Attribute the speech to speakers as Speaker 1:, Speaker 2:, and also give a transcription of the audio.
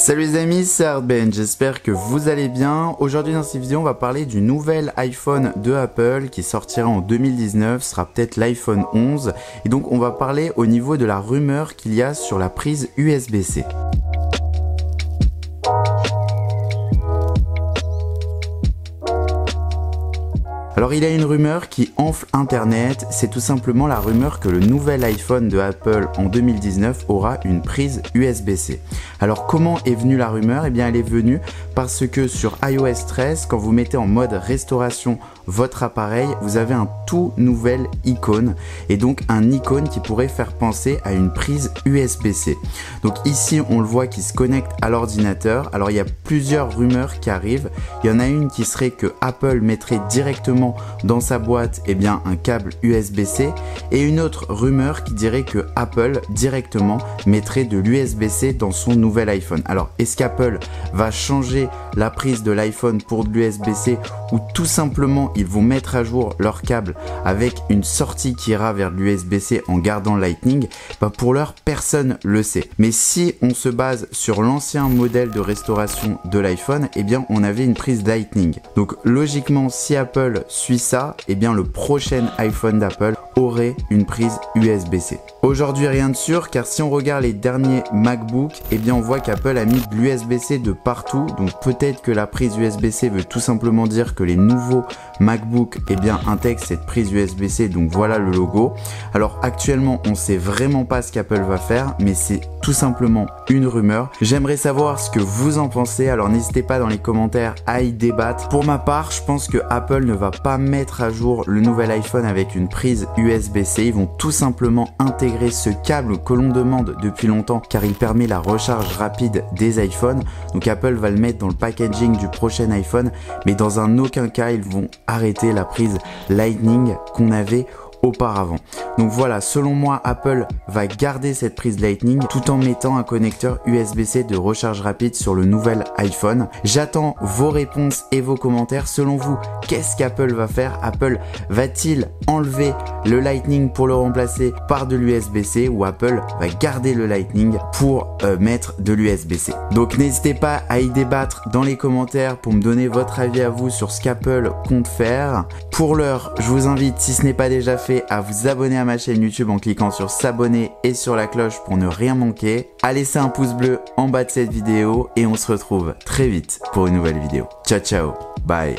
Speaker 1: Salut les amis, c'est Hardben, j'espère que vous allez bien. Aujourd'hui dans cette vidéo, on va parler du nouvel iPhone de Apple qui sortira en 2019, ce sera peut-être l'iPhone 11. Et donc on va parler au niveau de la rumeur qu'il y a sur la prise USB-C. Alors il y a une rumeur qui enfle internet, c'est tout simplement la rumeur que le nouvel iPhone de Apple en 2019 aura une prise USB-C. Alors comment est venue la rumeur? Eh bien elle est venue parce que sur iOS 13, quand vous mettez en mode restauration votre appareil, vous avez un tout nouvel icône et donc un icône qui pourrait faire penser à une prise USB-C. Donc ici on le voit qui se connecte à l'ordinateur. Alors il y a plusieurs rumeurs qui arrivent. Il y en a une qui serait que Apple mettrait directement dans sa boîte un câble USB-C et une autre rumeur qui dirait que Apple directement mettrait de l'USB-C dans son nouvel iPhone. Alors est-ce qu'Apple va changer la prise de l'iPhone pour de l'USB-C ou tout simplement ils vont mettre à jour leur câble avec une sortie qui ira vers l'USB-C en gardant Lightning? Pour l'heure personne le sait. Mais si on se base sur l'ancien modèle de restauration de l'iPhone, on avait une prise Lightning. Donc logiquement si Apple suit ça, le prochain iPhone d'Apple aurait une prise USB-C. Aujourd'hui rien de sûr car si on regarde les derniers MacBook, on voit qu'Apple a mis de l'USB-C de partout. Donc peut-être que la prise USB-C veut tout simplement dire que les nouveaux MacBook intègrent cette prise USB-C, donc voilà le logo. Alors actuellement on sait vraiment pas ce qu'Apple va faire, mais c'est tout simplement une rumeur. J'aimerais savoir ce que vous en pensez, alors n'hésitez pas dans les commentaires à y débattre. Pour ma part, je pense que Apple ne va pas mettre à jour le nouvel iPhone avec une prise USB-C, ils vont tout simplement intégrer ce câble que l'on demande depuis longtemps car il permet la recharge rapide des iPhones. Donc Apple va le mettre dans le packaging du prochain iPhone, mais dans aucun cas ils vont arrêter la prise Lightning qu'on avait auparavant. Donc voilà, selon moi, Apple va garder cette prise Lightning tout en mettant un connecteur USB-C de recharge rapide sur le nouvel iPhone. J'attends vos réponses et vos commentaires. Selon vous, qu'est-ce qu'Apple va faire? Apple va-t-il enlever le Lightning pour le remplacer par de l'USB-C ou Apple va garder le Lightning pour mettre de l'USB-C? Donc n'hésitez pas à y débattre dans les commentaires pour me donner votre avis à vous sur ce qu'Apple compte faire. Pour l'heure, je vous invite, si ce n'est pas déjà fait, à vous abonner à ma chaîne YouTube en cliquant sur s'abonner et sur la cloche pour ne rien manquer. À laisser un pouce bleu en bas de cette vidéo et on se retrouve très vite pour une nouvelle vidéo. Ciao ciao, bye.